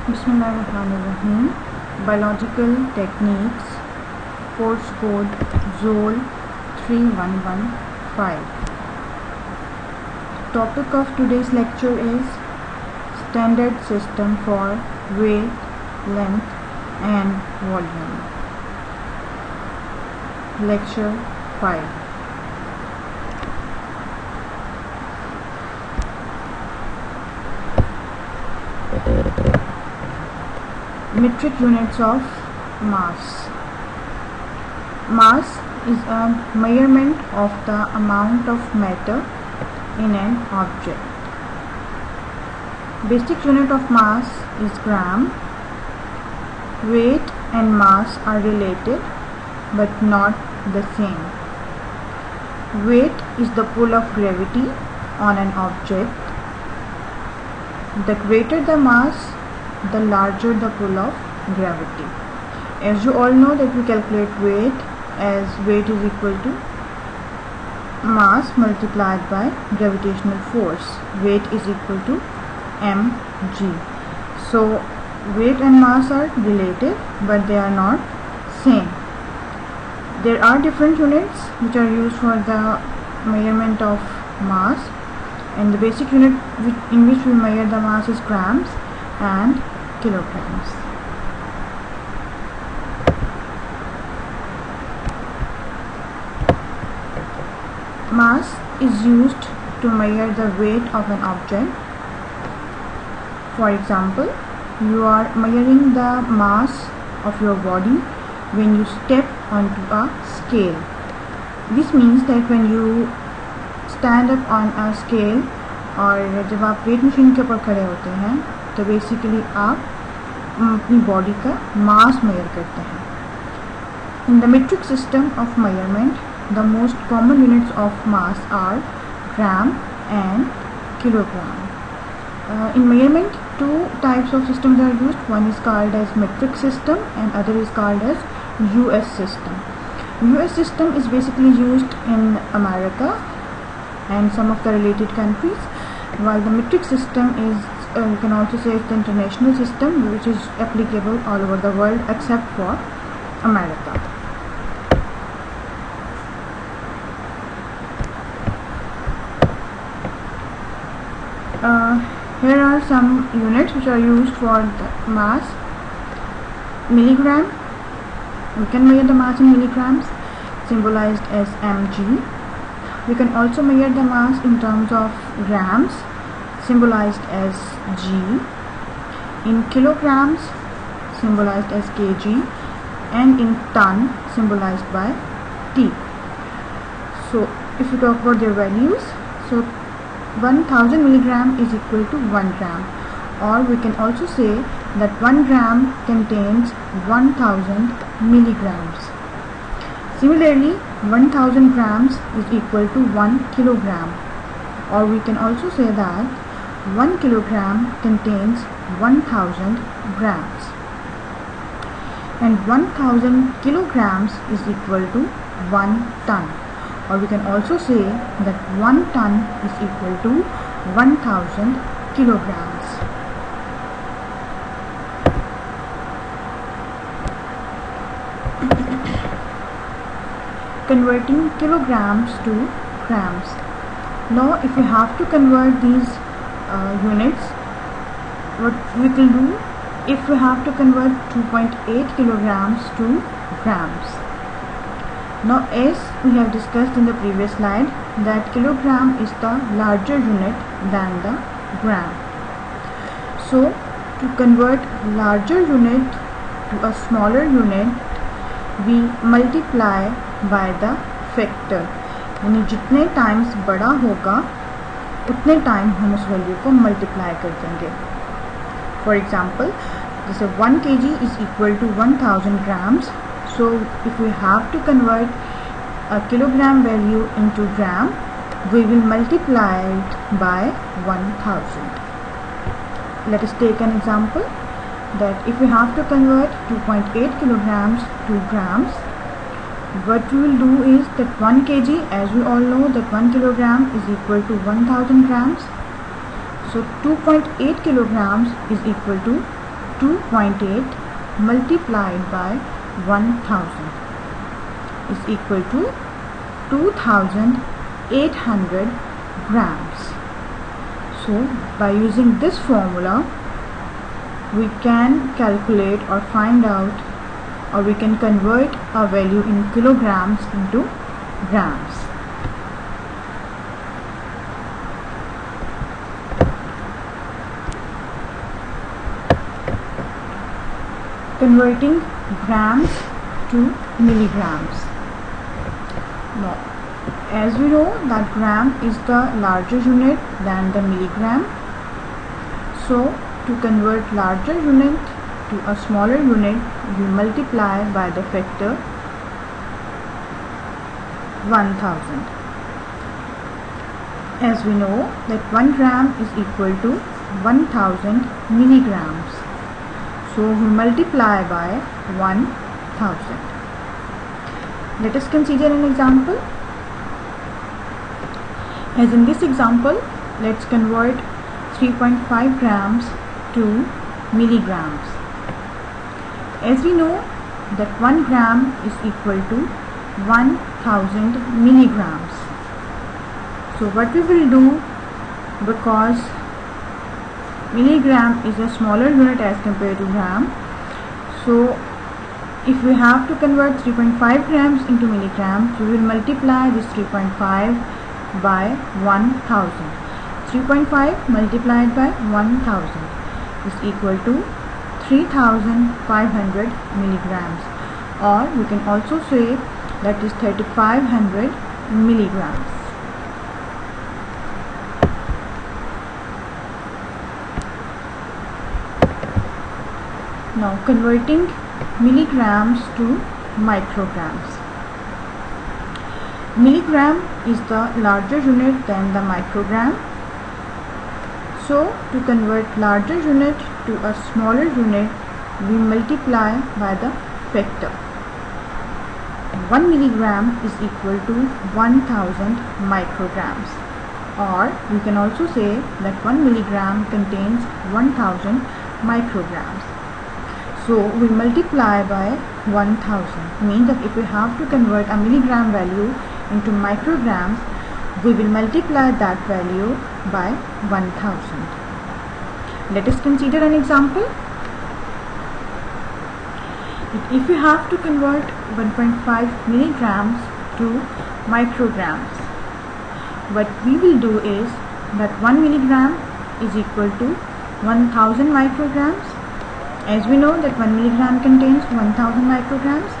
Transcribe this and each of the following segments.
Bismillahirrahmanirrahim. Biological techniques. Course code ZOL 3115. Topic of today's lecture is standard system for weight, length and volume. Lecture 5. Metric units of mass. Mass is a measurement of the amount of matter in an object. Basic unit of mass is gram. Weight and mass are related but not the same. Weight is the pull of gravity on an object. The greater the mass, the larger the pull of gravity. As you all know that we calculate weight as weight is equal to mass multiplied by gravitational force. Weight is equal to mg. So weight and mass are related but they are not same. There are different units which are used for the measurement of mass, and the basic unit in which we measure the mass is grams and kilograms. Mass is used to measure the weight of an object. For example, you are measuring the mass of your body when you step onto a scale. This means that when you stand up on a scale और जब आप weight machine के ऊपर खड़े होते हैं तो basically आप अपनी बॉडी का मास मेजर करते हैं. In the metric system of measurement, the most common units of mass are gram and kilogram. In measurement, two types of systems are used. One is called as metric system and other is called as US system. US system is basically used in America and some of the related countries, while the metric system is you can also say it's the international system which is applicable all over the world except for America. Here are some units which are used for the mass. Milligram. We can measure the mass in milligrams, symbolized as mg. We can also measure the mass in terms of grams, symbolized as g. In kilograms, symbolized as kg, and in ton, symbolized by t. So if we talk about their values, so 1000 milligram is equal to 1 gram, or we can also say that 1 gram contains 1000 milligrams. Similarly, 1000 grams is equal to 1 kilogram, or we can also say that 1 kilogram contains 1000 grams, and 1000 kilograms is equal to 1 ton, or we can also say that 1 ton is equal to 1000 kilograms. Converting kilograms to grams. Now if we have to convert these units, what we will do, if we have to convert 2.8 kilograms to grams. Now as we have discussed in the previous slide that kilogram is the larger unit than the gram. So to convert larger unit to a smaller unit, we multiply by the factor, यानी जितने times बड़ा होगा उतने time हम उस value को multiply कर देंगे. फॉर एग्जाम्पल, जैसे 1 kg is equal to 1000 grams. So if we have to convert a kilogram value into gram, we will multiply it by 1000. Let us take an example that if we have to convert 2.8 kilograms to grams, what we will do is that 1 kg, as we all know that 1 kilogram is equal to 1000 grams. So 2.8 kilograms is equal to 2.8 multiplied by 1000 is equal to 2800 grams. So by using this formula we can calculate or find out, or we can convert a value in kilograms into grams. Converting grams to milligrams. Now, as we know that gram is the larger unit than the milligram, so to convert larger unit to a smaller unit, we multiply by the factor 1000. As we know that 1 gram is equal to 1000 milligrams. So we multiply by 1000. Let us consider an example. As in this example, let's convert 3.5 grams to milligrams. As we know that 1 gram is equal to 1000 milligrams. So what we will do, because milligram is a smaller unit as compared to gram, so if we have to convert 3.5 grams into milligrams, we will multiply this 3.5 by 1000. 3.5 multiplied by 1000 is equal to 3500 milligrams, or we can also say that is 3500 milligrams. Now converting milligrams to micrograms. Milligram is the larger unit than the microgram. So to convert larger unit to a smaller unit, we multiply by the factor. 1 milligram is equal to 1000 micrograms, or we can also say that 1 milligram contains 1000 micrograms. So we multiply by 1000, means that if we have to convert a milligram value into micrograms, we will multiply that value by 1000. Let us consider an example. If we have to convert 1.5 milligrams to micrograms, what we will do is that 1 milligram is equal to 1000 micrograms. As we know that 1 milligram contains 1000 micrograms.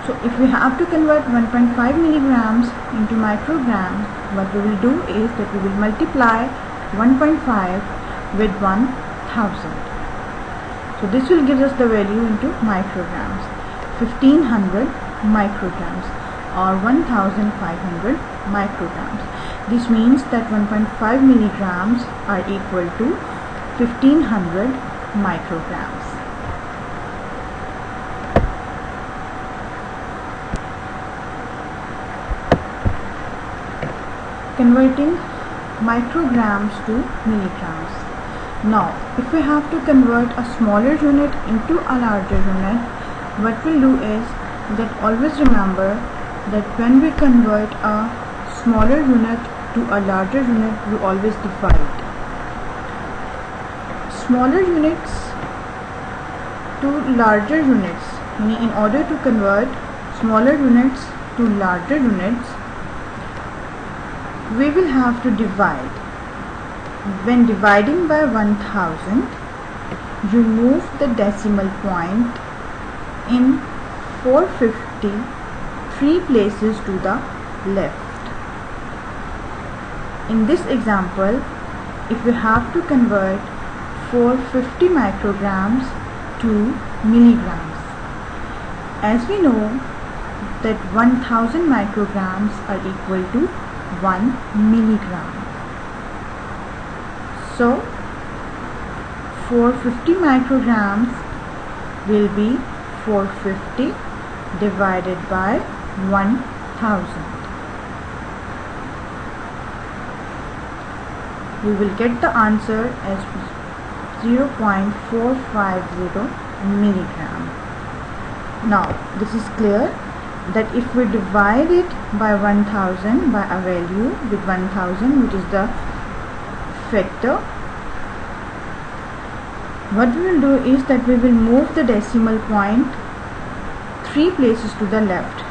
So if we have to convert 1.5 milligrams into micrograms, what we will do is that we will multiply 1.5 with 1000. So this will give us the value into micrograms, 1500 micrograms or 1500 micrograms. This means that 1.5 milligrams are equal to 1500 micrograms. Converting micrograms to milligrams. Now, if we have to convert a smaller unit into a larger unit, what we'll do is that always remember that when we convert a smaller unit to a larger unit, we always divide. Smaller units to larger units, meaning in order to convert smaller units to larger units, we will have to divide. When dividing by 1000, you move the decimal point in 450 3 places to the left. In this example, if we have to convert 450 micrograms to milligrams, as we know that 1000 micrograms are equal to 1 milligram. So 450 micrograms will be 450 divided by 1000. We will get the answer as 0.450 milligram. Now this is clear that if we divide it by 1000, by a value with 1000, which is the factor, what we will do is that we will move the decimal point 3 places to the left.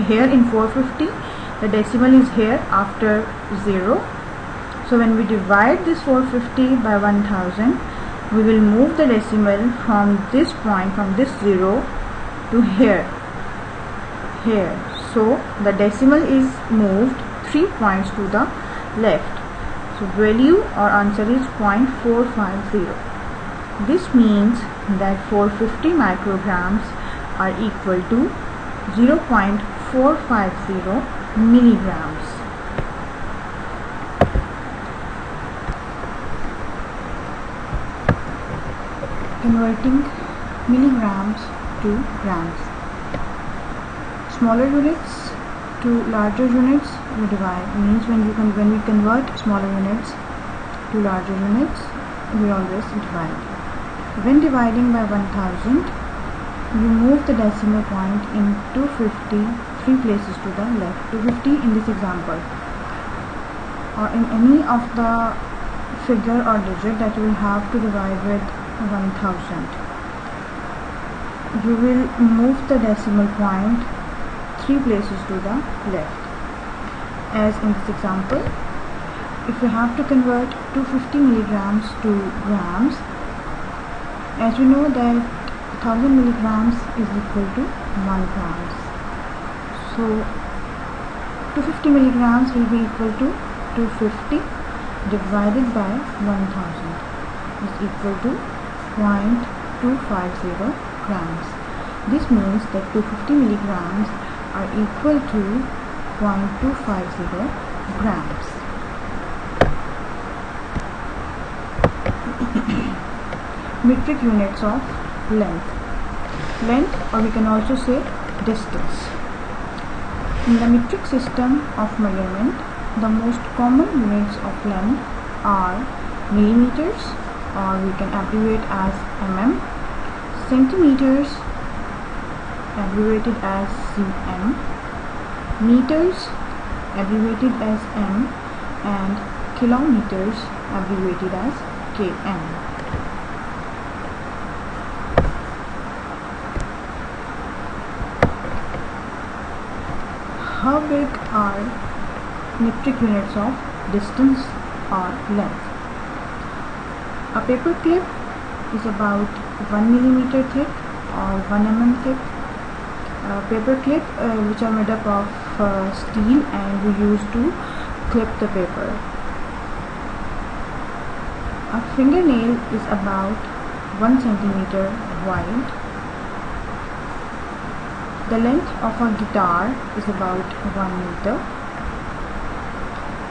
Here in 450, the decimal is here after 0. So when we divide this 450 by 1000, we will move the decimal from this point, from this 0 to here. So the decimal is moved 3 points to the left. So value or answer is 0.450. This means that 450 micrograms are equal to 0.450 milligrams. Converting milligrams to grams. Smaller units to larger units we divide. Means when we convert smaller units to larger units, we always divide. When dividing by 1000, you move the decimal point in 250 3 places to the left. 250 in this example, or in any of the figure or digit that you will have to divide with 1000. You will move the decimal point 3 places to the left. As in this example, if we have to convert 250 milligrams to grams, as we know that 1000 milligrams is equal to 1 grams. So 250 milligrams will be equal to 250 divided by 1000 is equal to 0.250 grams. This means that 250 milligrams are equal to 0.250 grams. Metric units of length. Length, or we can also say distance. In the metric system of measurement, the most common units of length are millimeters, or we can abbreviate as mm, centimeters, abbreviated as cm, meters, abbreviated as m, and kilometers, abbreviated as km. How big are metric units of distance or length? A paper clip is about 1 millimeter thick or 1 mm thick. Paper clip which are made up of steel and we use to clip the paper. A fingernail is about 1 centimeter wide. The length of a guitar is about 1 meter,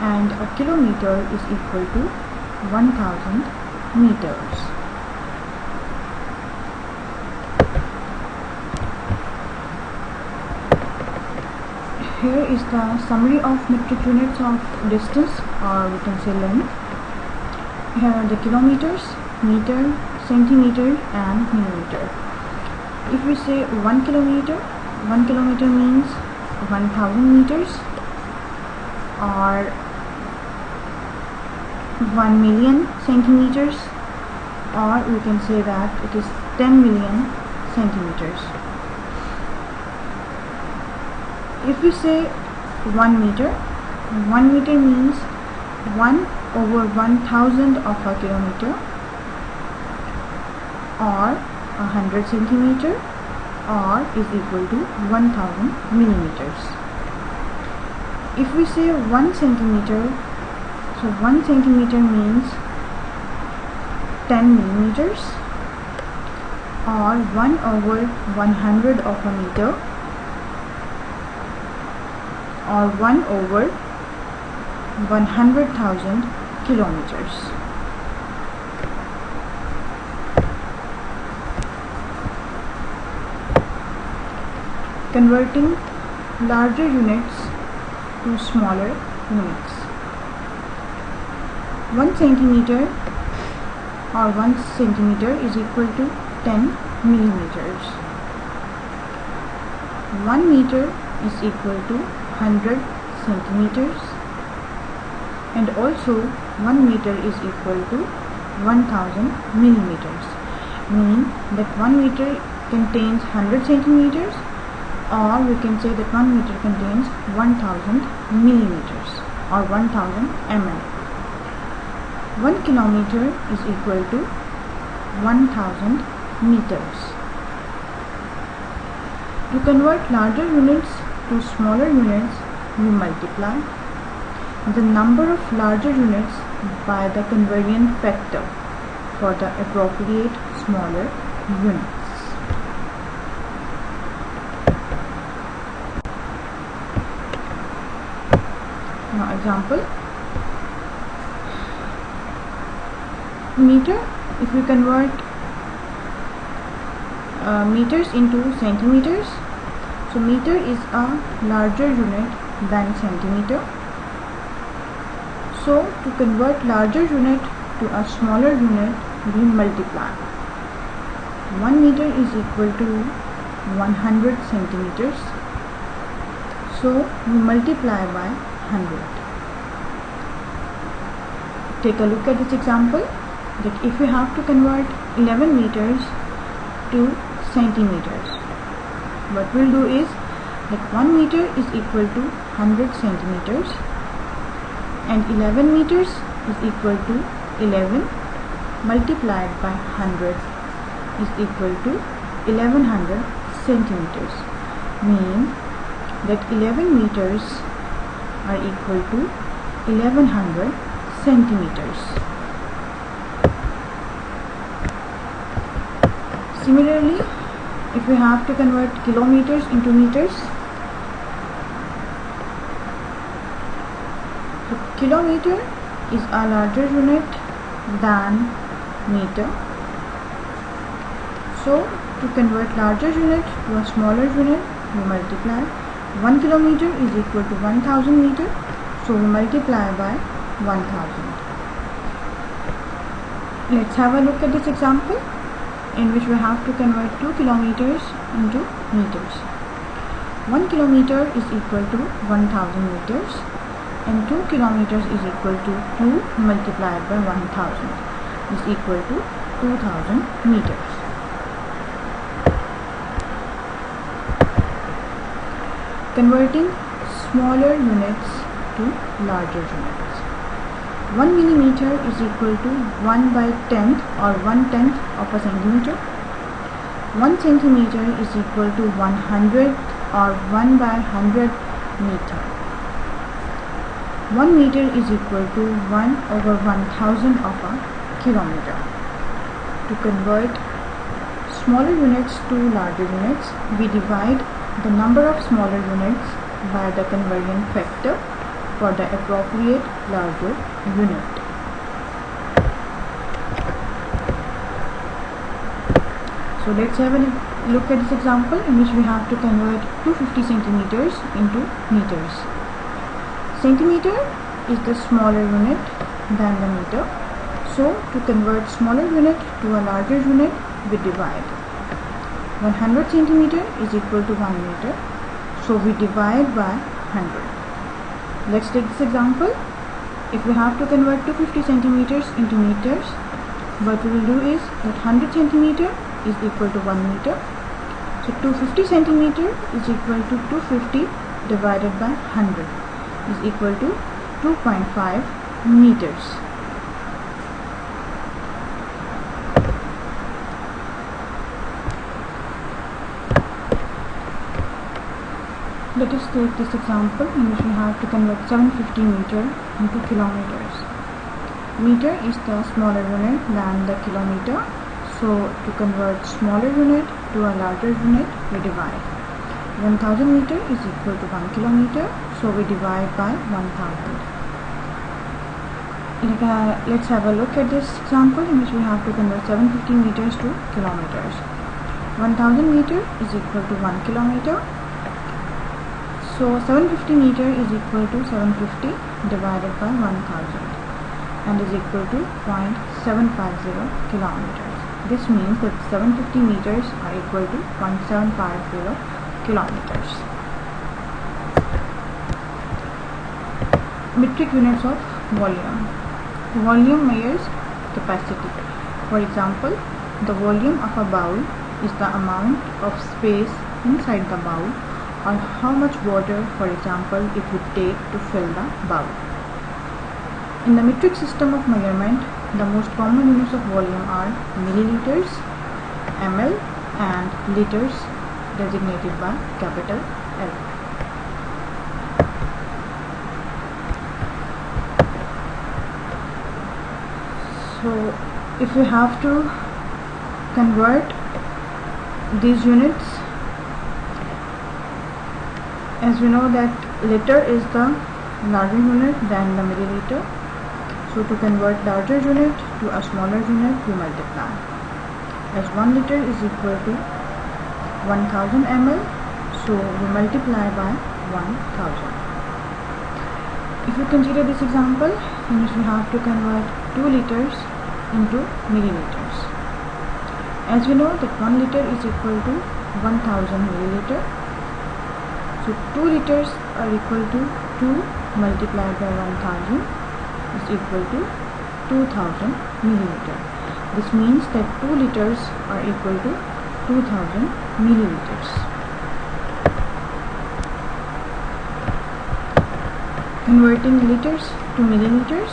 and a kilometer is equal to 1000 meters. Here is the summary of metric units of distance, or we can say length. Here are the kilometers, meter, centimeter and millimeter. If we say 1 kilometer, 1 kilometer means 1000 meters, or 1 million centimeters, or we can say that it is 10 million centimeters. If we say 1 meter, 1 meter means 1 over 1000 of a kilometer, or 100 centimeter, or is equal to 1000 millimeters. If we say 1 centimeter, so 1 centimeter means 10 millimeters, or 1 over 100 of a meter, or 1 over 100,000 kilometers. Converting larger units to smaller units. 1 centimeter or 1 centimeter is equal to 10 millimeters. 1 meter is equal to 100 centimeters, and also 1 meter is equal to 1000 millimeters, meaning that 1 meter contains 100 centimeters, or we can say that 1 meter contains 1000 millimeters or 1000 mm. 1 kilometer is equal to 1000 meters. To convert larger units to smaller units, we multiply the number of larger units by the conversion factor for the appropriate smaller units. Now example, meter, if we convert meters into centimeters, so meter is a larger unit than centimeter. So to convert larger unit to a smaller unit, we multiply. 1 meter is equal to 100 centimeters, so we multiply by 100. Take a look at this example, that if we have to convert 11 meters to centimeters, what we'll do is that 1 meter is equal to 100 centimeters, and 11 meters is equal to 11 multiplied by 100 is equal to 1100 centimeters, meaning that 11 meters are equal to 1100 centimeters. Similarly, if we have to convert kilometers into meters, so kilometer is a larger unit than meter. So to convert larger unit to a smaller unit, we multiply. 1 kilometer is equal to 1000 meter, so we multiply by 1000. Let's have a look at this example in which we have to convert 2 kilometers into meters. 1 kilometer is equal to 1000 meters, and 2 kilometers is equal to 2 multiplied by 1000 is equal to 2000 meters. Converting smaller units to larger units. 1 millimeter is equal to 1 by 10th or 1/10 of a centimeter. 1 centimeter is equal to 100 or 1 by 100 meter. 1 meter is equal to 1 over 1000 of a kilometer. To convert smaller units to larger units, we divide the number of smaller units by the conversion factor for the appropriate larger unit. So let's have a look at this example in which we have to convert 250 centimeters into meters. Centimeter is the smaller unit than the meter. So to convert smaller unit to a larger unit, we divide. 100 centimeter is equal to 1 meter, so we divide by 100. Let's take this example. If we have to convert 250 centimeters into meters, what we will do is that 100 centimeter is equal to 1 meter. So 250 centimeter is equal to 250 divided by 100 is equal to 2.5 meters. Let us take this example in which we have to convert 750 meter into kilometers. Meter is the smaller unit than the kilometer. So to convert smaller unit to a larger unit, we divide. 1000 meter is equal to 1 kilometer, so we divide by 1000. Let's have a look at this example in which we have to convert 750 meters to kilometers. 1000 meter is equal to 1 kilometer. So 750 meter is equal to 750 divided by 1000 and is equal to 0.7. 0.750 kilometers. This means that 750 meters are equal to 0.750 kilometers. Metric units of volume. Volume measures capacity. For example, the volume of a bowl is the amount of space inside the bowl, or how much water, for example, it would take to fill the bowl. In the metric system of measurement, the most common units of volume are milliliters, ml, and liters, designated by capital L. So, if we have to convert these units, as we know that liter is the larger unit than the milliliter. So to convert larger unit to a smaller unit, we multiply. As 1 liter is equal to 1000 ml, so we multiply by 1000. If you consider this example, in which we have to convert 2 liters into milliliters. As we know that 1 liter is equal to 1000 milliliter. So 2 liters are equal to 2 multiplied by 1000 is equal to 2000 milliliter. This means that 2 liters are equal to 2000 milliliters. Converting liters to milliliters.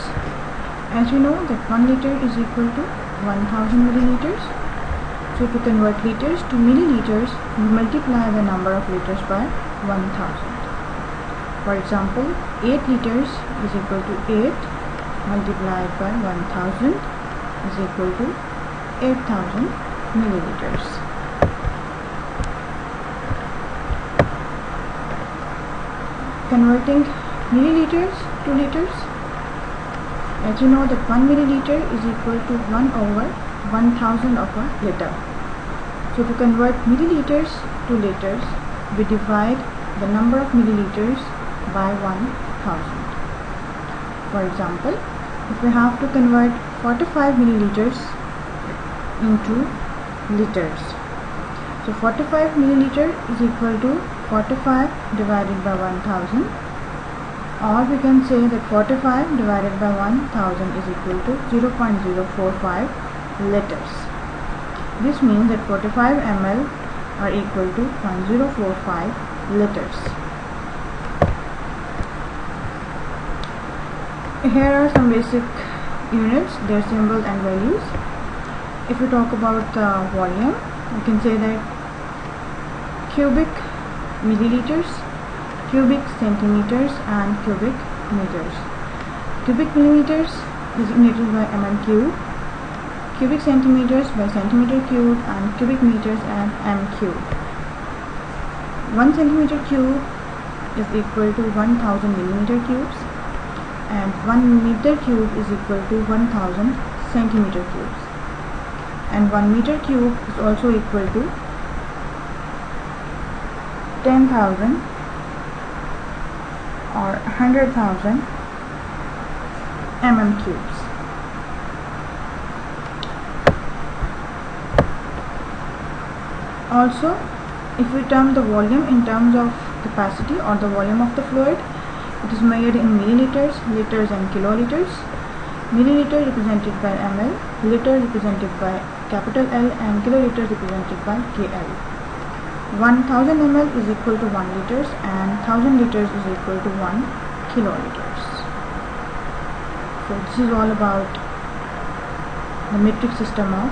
As we know that 1 liter is equal to 1000 milliliters. So to convert liters to milliliters, we multiply the number of liters by 1000. For example, 8 liters is equal to 8 multiplied by 1000 is equal to 8000 milliliters. Converting milliliters to liters. As you know that 1 milliliter is equal to 1 over 1000 of a liter. So to convert milliliters to liters, we divide the number of milliliters by 1000. For example, if we have to convert 45 milliliters into liters, so 45 milliliter is equal to 45 divided by 1000, or we can say that 45 divided by 1000 is equal to 0.045 liters. This means that 45 ml are equal to 0.045 liters. Here are some basic units, their symbol and values. If we talk about volume, we can say that cubic milliliters, cubic centimeters, and cubic meters. Cubic millimeters designated by mm cube, cubic centimeters by centimeter cube, and cubic meters as m cube. 1 centimeter cube is equal to 1000 millimeter cubes, and 1 meter cube is equal to 1000 centimeter cubes, and 1 meter cube is also equal to 10,000 or 100,000 mm cubes. Also, if we term the volume in terms of capacity or the volume of the fluid, it is measured in milliliters, liters, and kiloliters. Milliliter represented by ml, liter represented by capital L, and kiloliter represented by KL. 1000 ml is equal to 1 liters, and 1000 liters is equal to 1 kiloliters. So this is all about the metric system of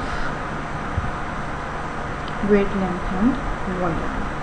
weight, length, and volume.